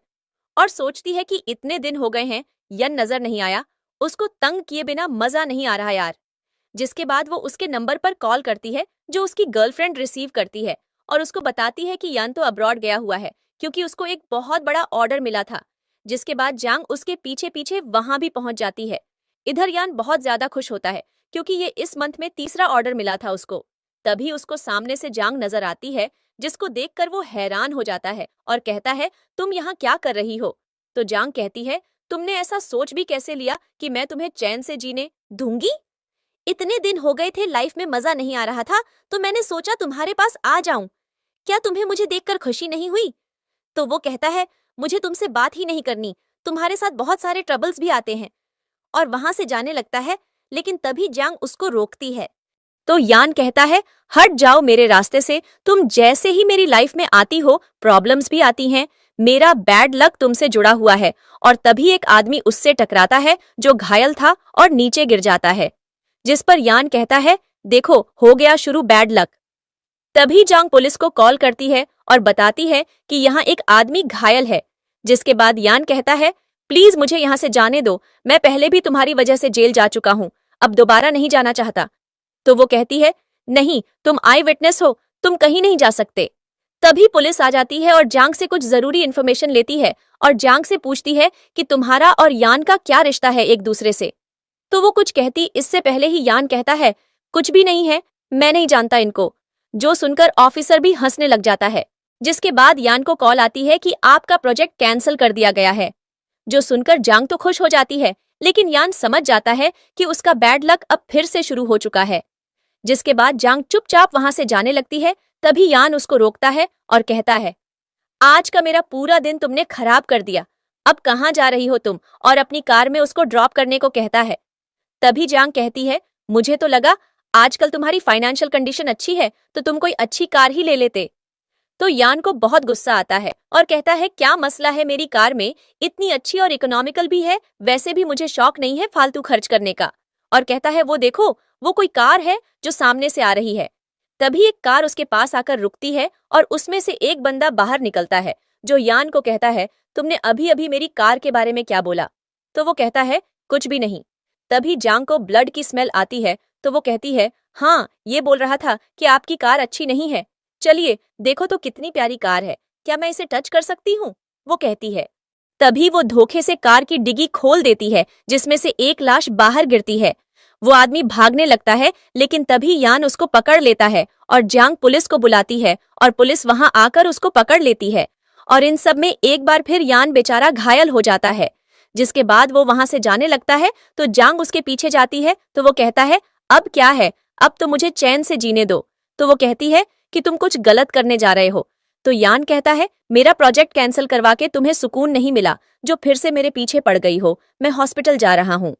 और सोचती है कि इतने दिन हो गए हैं, यन नजर नहीं आया, उसको तंग किए बिना मजा नहीं आ रहा यार। जिसके बाद वो उसके नंबर पर कॉल करती है जो उसकी गर्लफ्रेंड रिसीव करती है और उसको बताती है कि यान तो अब्रॉड गया हुआ है क्योंकि उसको एक बहुत बड़ा ऑर्डर मिला था। जिसके बाद जांग उसके पीछे पीछे वहां भी पहुंच जाती है। इधर यान बहुत ज्यादा खुश होता है क्योंकि ये इस मंथ में तीसरा ऑर्डर मिला था उसको। तभी उसको सामने से जांग नजर आती है, जिसको देखकर वो हैरान हो जाता है और कहता है, तुम यहाँ क्या कर रही हो? तो जांग कहती है, तुमने ऐसा सोच भी कैसे लिया कि मैं तुम्हें चैन से जीने दूंगी? इतने दिन हो गए थे, लाइफ में मजा नहीं आ रहा था, तो मैंने सोचा तुम्हारे पास आ जाऊं। क्या तुम्हें मुझे देखकर खुशी नहीं हुई? तो वो कहता है, मुझे तुमसे बात ही नहीं करनी, तुम्हारे साथ बहुत सारे ट्रबल्स भी आते हैं, और वहां से जाने लगता है। लेकिन तभी जांग उसको रोकती है। तो यान कहता है, हट जाओ मेरे रास्ते से, तुम जैसे ही मेरी लाइफ में आती हो प्रॉब्लम्स भी आती हैं, मेरा बैड लक तुमसे जुड़ा हुआ है। और तभी एक आदमी उससे टकराता है जो घायल था और नीचे गिर जाता है, जिस पर यान कहता है, देखो हो गया शुरू बैड लक। तभी जांग पुलिस को कॉल करती है और बताती है कि यहाँ एक आदमी घायल है। जिसके बाद यान कहता है, प्लीज मुझे यहाँ से जाने दो, मैं पहले भी तुम्हारी वजह से जेल जा चुका हूँ, अब दोबारा नहीं जाना चाहता। तो वो कहती है, नहीं, तुम आई विटनेस हो, तुम कहीं नहीं जा सकते। तभी पुलिस आ जाती है और जांग से कुछ जरूरी इन्फॉर्मेशन लेती है और जांग से पूछती है कि तुम्हारा और यान का क्या रिश्ता है एक दूसरे से। तो वो कुछ कहती इससे पहले ही यान कहता है, कुछ भी नहीं है, मैं नहीं जानता इनको। जो सुनकर ऑफिसर भी हंसने लग जाता है। जिसके बाद यान को कॉल आती है कि आपका प्रोजेक्ट कैंसिल कर दिया गया है। जो सुनकर जांग तो खुश हो जाती है, लेकिन यान समझ जाता है कि उसका बैड लक अब फिर से शुरू हो चुका है। जिसके बाद जांग चुपचाप वहां से जाने लगती है। तभी यान उसको रोकता है और कहता है, आज का मेरा पूरा दिन तुमने खराब कर दिया, अब कहाँ जा रही हो तुम? और अपनी कार में उसको ड्रॉप करने को कहता है। तभी जांग कहती है, मुझे तो लगा आजकल तुम्हारी फाइनेंशियल कंडीशन अच्छी है तो तुम कोई अच्छी कार ही ले लेते। तो यान को बहुत गुस्सा आता है और कहता है, क्या मसला है मेरी कार में, इतनी अच्छी और इकोनॉमिकल भी है, वैसे भी मुझे शौक नहीं है फालतू खर्च करने का। और कहता है, वो देखो, वो कोई कार है जो सामने से आ रही है। तभी एक कार उसके पास आकर रुकती है और उसमें से एक बंदा बाहर निकलता है जो यान को कहता है, तुमने अभी अभी मेरी कार के बारे में क्या बोला? तो वो कहता है, कुछ भी नहीं। तभी जांग को ब्लड की स्मेल आती है तो वो कहती है, हाँ, ये बोल रहा था कि आपकी कार अच्छी नहीं है, चलिए देखो तो कितनी प्यारी कार है, क्या मैं इसे टच कर सकती हूँ? वो कहती है। तभी वो धोखे से कार की डिग्गी खोल देती है, जिसमें से एक लाश बाहर गिरती है। वो आदमी भागने लगता है, लेकिन तभी यान उसको पकड़ लेता है और जांग पुलिस को बुलाती है और पुलिस वहां आकर उसको पकड़ लेती है। और इन सब में एक बार फिर यान बेचारा घायल हो जाता है। जिसके बाद वो वहां से जाने लगता है तो जांग उसके पीछे जाती है तो वो कहता है, अब क्या है, अब तो मुझे चैन से जीने दो। तो वो कहती है कि तुम कुछ गलत करने जा रहे हो। तो यान कहता है, मेरा प्रोजेक्ट कैंसिल करवा के तुम्हें सुकून नहीं मिला जो फिर से मेरे पीछे पड़ गई हो, मैं हॉस्पिटल जा रहा हूँ।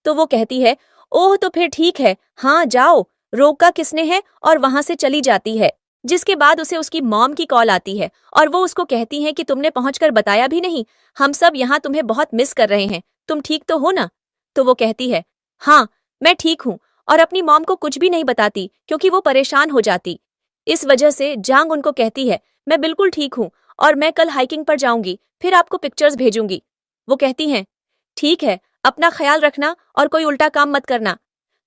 तो वो कहती है, ओह तो फिर ठीक है, हाँ जाओ, रोका किसने है, और वहां से चली जाती है। जिसके बाद उसे उसकी मॉम की कॉल आती है और वो उसको कहती है कि तुमने पहुंचकर बताया भी नहीं, हम सब यहाँ तुम्हें बहुत मिस कर रहे हैं, तुम ठीक तो हो ना? तो वो कहती है, हाँ मैं ठीक हूँ, और अपनी मॉम को कुछ भी नहीं बताती क्योंकि वो परेशान हो जाती। इस वजह से जांग उनको कहती है, मैं बिल्कुल ठीक हूँ और मैं कल हाइकिंग पर जाऊंगी, फिर आपको पिक्चर्स भेजूंगी। वो कहती हैं, ठीक है, अपना ख्याल रखना और कोई उल्टा काम मत करना।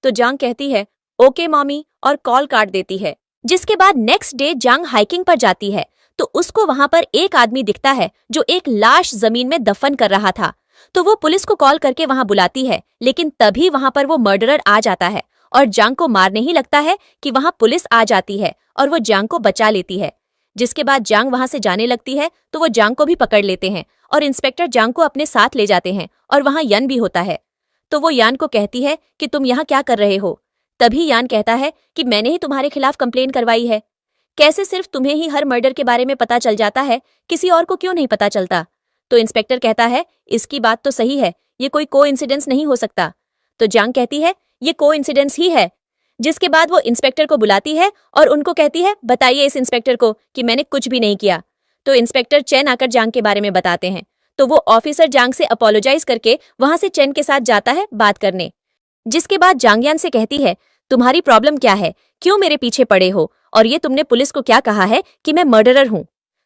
तो जांग कहती है, ओके मॉमी, और कॉल काट देती है। जिसके बाद नेक्स्ट डे जांग हाइकिंग पर जाती है तो उसको वहां पर एक आदमी दिखता है जो एक लाश जमीन में दफन कर रहा था। तो वो पुलिस को कॉल करके वहां बुलाती है, लेकिन तभी वहां पर वो मर्डरर आ जाता है और जांग को मारने ही लगता है कि वहां पुलिस आ जाती है और वो जांग को बचा लेती है। जिसके बाद जांग वहां से जाने लगती है तो वो जांग को भी पकड़ लेते हैं और इंस्पेक्टर जांग को अपने साथ ले जाते हैं और वहां यन भी होता है। तो वो यान को कहती है कि तुम यहाँ क्या कर रहे हो? तभी यान कहता है कि मैंने ही तुम्हारे खिलाफ कंप्लेन करवाई है। कैसे सिर्फ तुम्हें ही हर मर्डर के बारे में पता चल जाता है, किसी और को क्यों नहीं पता चलता? तो इंस्पेक्टर कहता है, इसकी बात तो सही है, ये कोई कोइंसिडेंस नहीं हो सकता। तो जांग कहती है, ये कोइंसिडेंस ही है। जिसके बाद वो इंस्पेक्टर को बुलाती है और उनको कहती है, बताइए इस इंस्पेक्टर को कि मैंने कुछ भी नहीं किया। तो इंस्पेक्टर चैन आकर जांग के बारे में बताते हैं। तो वो ऑफिसर जांग से अपोलोजाइज करके वहां से चैन के साथ जाता है बात करने। जिसके बाद जांग यान से कहती है, तुम्हारी प्रॉब्लम क्या है, क्यों मेरे पीछे पड़े हो, और ये तुमने पुलिस को क्या कहा है कि मैं मर्डरर हूँ?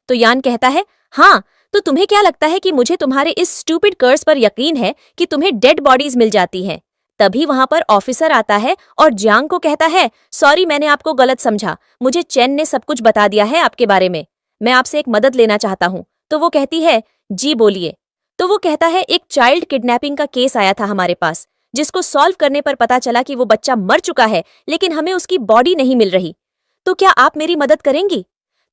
तो यान कहता है, हाँ, तो तुम्हें क्या लगता है कि मुझे तुम्हारे इस स्टूपिड कर्स पर यकीन है कि तुम्हें डेड बॉडीज मिल जाती हैं? तभी वहां पर ऑफिसर आता है और जियांग को कहता है, सॉरी मैंने आपको गलत समझा, मुझे चेन ने सब कुछ बता दिया है आपके बारे में, मैं आपसे एक मदद लेना चाहता हूँ। तो वो कहती है, जी बोलिए। तो वो कहता है, एक चाइल्ड किडनैपिंग का केस आया था हमारे पास, जिसको सॉल्व करने पर पता चला कि वो बच्चा मर चुका है, लेकिन हमें उसकी बॉडी नहीं मिल रही। तो क्या आप मेरी मदद करेंगी?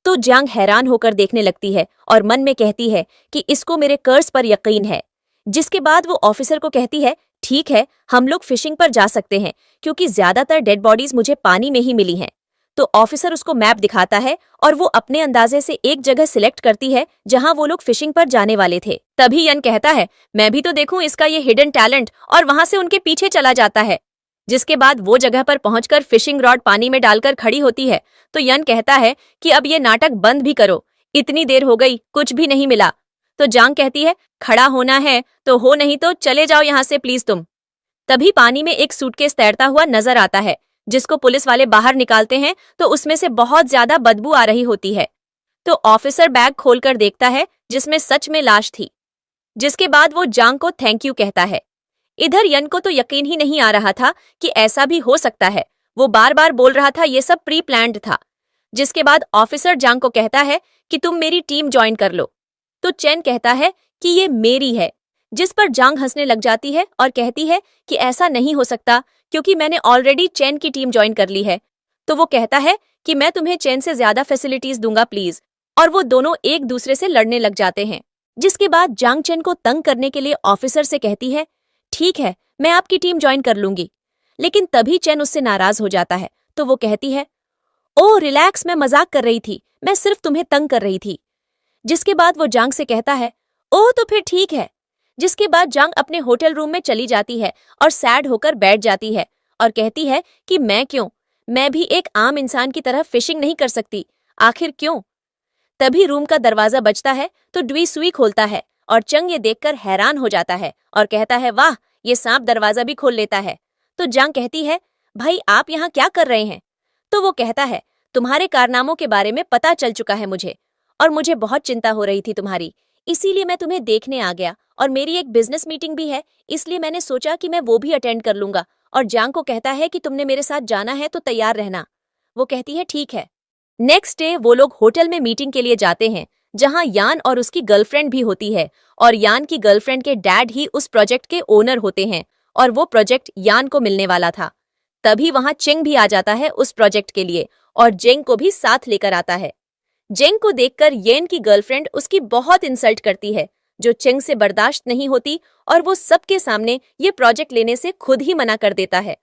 तो जियांग हैरान होकर देखने लगती है और मन में कहती है कि इसको मेरे कर्ज पर यकीन है। जिसके बाद वो ऑफिसर को कहती है, ठीक है, हम लोग फिशिंग पर जा सकते हैं, क्योंकि ज्यादातर डेड बॉडीज मुझे पानी में ही मिली हैं। तो ऑफिसर उसको मैप दिखाता है और वो अपने अंदाजे से एक जगह सिलेक्ट करती है जहां वो लोग फिशिंग पर जाने वाले थे। तभी यन कहता है, मैं भी तो देखूं इसका ये हिडन टैलेंट, और वहां से उनके पीछे चला जाता है। जिसके बाद वो जगह पर पहुंचकर फिशिंग रॉड पानी में डालकर खड़ी होती है। तो यन कहता है कि अब ये नाटक बंद भी करो, इतनी देर हो गई कुछ भी नहीं मिला। तो जांग कहती है, खड़ा होना है तो हो, नहीं तो चले जाओ यहाँ से प्लीज तुम। तभी पानी में एक सूटकेस तैरता हुआ नजर आता है, जिसको पुलिस वाले बाहर निकालते हैं तो उसमें से बहुत ज्यादा बदबू आ रही होती है। तो ऑफिसर बैग खोलकर देखता है जिसमें सच में लाश थी। जिसके बाद वो जांग को थैंक यू कहता है। इधर यन को तो यकीन ही नहीं आ रहा था कि ऐसा भी हो सकता है। वो बार बार बोल रहा था ये सब प्री प्लान्ड था। जिसके बाद ऑफिसर जांग को कहता है कि तुम मेरी टीम ज्वाइन कर लो। तो चेन कहता है कि ये मेरी है, जिस पर जांग हंसने लग जाती है और कहती है कि ऐसा नहीं हो सकता, क्योंकि मैंने ऑलरेडी चेन की टीम ज्वाइन कर ली है। तो वो कहता है कि मैं तुम्हें चेन से ज्यादा फैसिलिटीज दूंगा प्लीज, और वो दोनों एक दूसरे से लड़ने लग जाते हैं। जिसके बाद जांग चेन को तंग करने के लिए ऑफिसर से कहती है, ठीक है मैं आपकी टीम ज्वाइन कर लूंगी। लेकिन तभी चेन उससे नाराज हो जाता है। तो वो कहती है, ओह रिलैक्स, मैं मजाक कर रही थी, मैं सिर्फ तुम्हें तंग कर रही थी। जिसके बाद वो जांग से कहता है, ओह तो फिर ठीक है। जिसके बाद जांग अपने होटल रूम में चली जाती है और सैड होकर बैठ जाती है और कहती है कि मैं क्यों, मैं भी एक आम इंसान की तरह फिशिंग नहीं कर सकती, आखिर क्यों। तभी रूम का दरवाजा बजता है तो डुई सुई खोलता है और चंग ये देखकर हैरान हो जाता है और कहता है, वाह ये सांप दरवाजा भी खोल लेता है। तो जांग कहती है, भाई आप यहाँ क्या कर रहे हैं? तो वो कहता है, तुम्हारे कारनामों के बारे में पता चल चुका है मुझे, और मुझे बहुत चिंता हो रही थी तुम्हारी, इसीलिए मैं तुम्हें देखने आ गया, और मेरी एक बिजनेस मीटिंग भी है, इसलिए मैंने सोचा कि मैं वो भी अटेंड कर लूंगा। और जांग को कहता है कि तुमने मेरे साथ जाना है तो तैयार रहना। वो कहती है, ठीक है। नेक्स्ट डे वो लोग होटल में मीटिंग के लिए जाते हैं, जहां यान और उसकी गर्लफ्रेंड भी होती है, और यान की गर्लफ्रेंड के डैड ही उस प्रोजेक्ट के ओनर होते हैं, और वो प्रोजेक्ट यान को मिलने वाला था। तभी वहां चिंग भी आ जाता है उस प्रोजेक्ट के लिए, और जेंग को भी साथ लेकर आता है। जेंग को देखकर येन की गर्लफ्रेंड उसकी बहुत इंसल्ट करती है, जो चिंग से बर्दाश्त नहीं होती, और वो सबके सामने ये प्रोजेक्ट लेने से खुद ही मना कर देता है।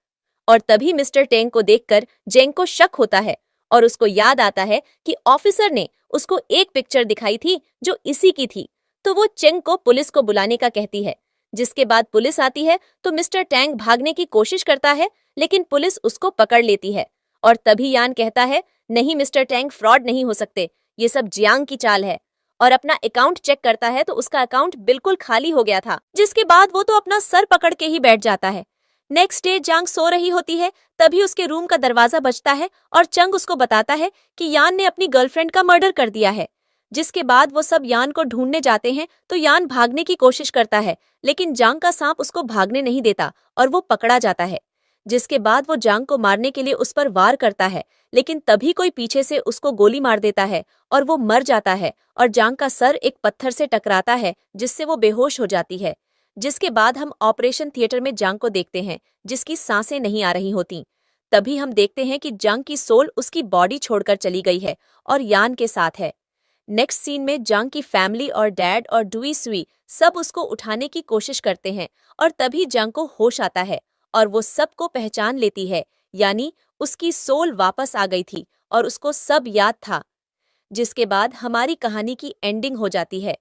और तभी मिस्टर टेंग को देखकर जेंग को शक होता है, और उसको याद आता है कि ऑफिसर ने उसको एक पिक्चर दिखाई थी जो इसी की थी। तो वो चिंग को पुलिस को बुलाने का कहती है। जिसके बाद पुलिस आती है तो मिस्टर टैंग भागने की कोशिश करता है, लेकिन पुलिस उसको पकड़ लेती है। और तभी यान कहता है, नहीं मिस्टर टैंग फ्रॉड नहीं हो सकते, ये सब जियांग की चाल है। और अपना अकाउंट चेक करता है तो उसका अकाउंट बिल्कुल खाली हो गया था। जिसके बाद वो तो अपना सर पकड़ के ही बैठ जाता है। नेक्स्ट डे जांग सो रही होती है, तभी उसके रूम का दरवाजा बजता है और चंग उसको बताता है कि यान ने अपनी गर्लफ्रेंड का मर्डर कर दिया है। जिसके बाद वो सब यान को ढूंढने जाते हैं तो यान भागने की कोशिश करता है, लेकिन जांग का सांप उसको भागने नहीं देता और वो पकड़ा जाता है। जिसके बाद वो जांग को मारने के लिए उस पर वार करता है, लेकिन तभी कोई पीछे से उसको गोली मार देता है और वो मर जाता है, और जांग का सर एक पत्थर से टकराता है जिससे वो बेहोश हो जाती है। जिसके बाद हम ऑपरेशन थिएटर में जांग को देखते हैं, जिसकी सांसें नहीं आ रही होती। तभी हम देखते हैं कि जांग की सोल उसकी बॉडी छोड़कर चली गई है और यान के साथ है। नेक्स्ट सीन में जांग की फैमिली और डैड और डुई सुई सब उसको उठाने की कोशिश करते हैं, और तभी जांग को होश आता है और वो सबको पहचान लेती है, यानी उसकी सोल वापस आ गई थी और उसको सब याद था। जिसके बाद हमारी कहानी की एंडिंग हो जाती है।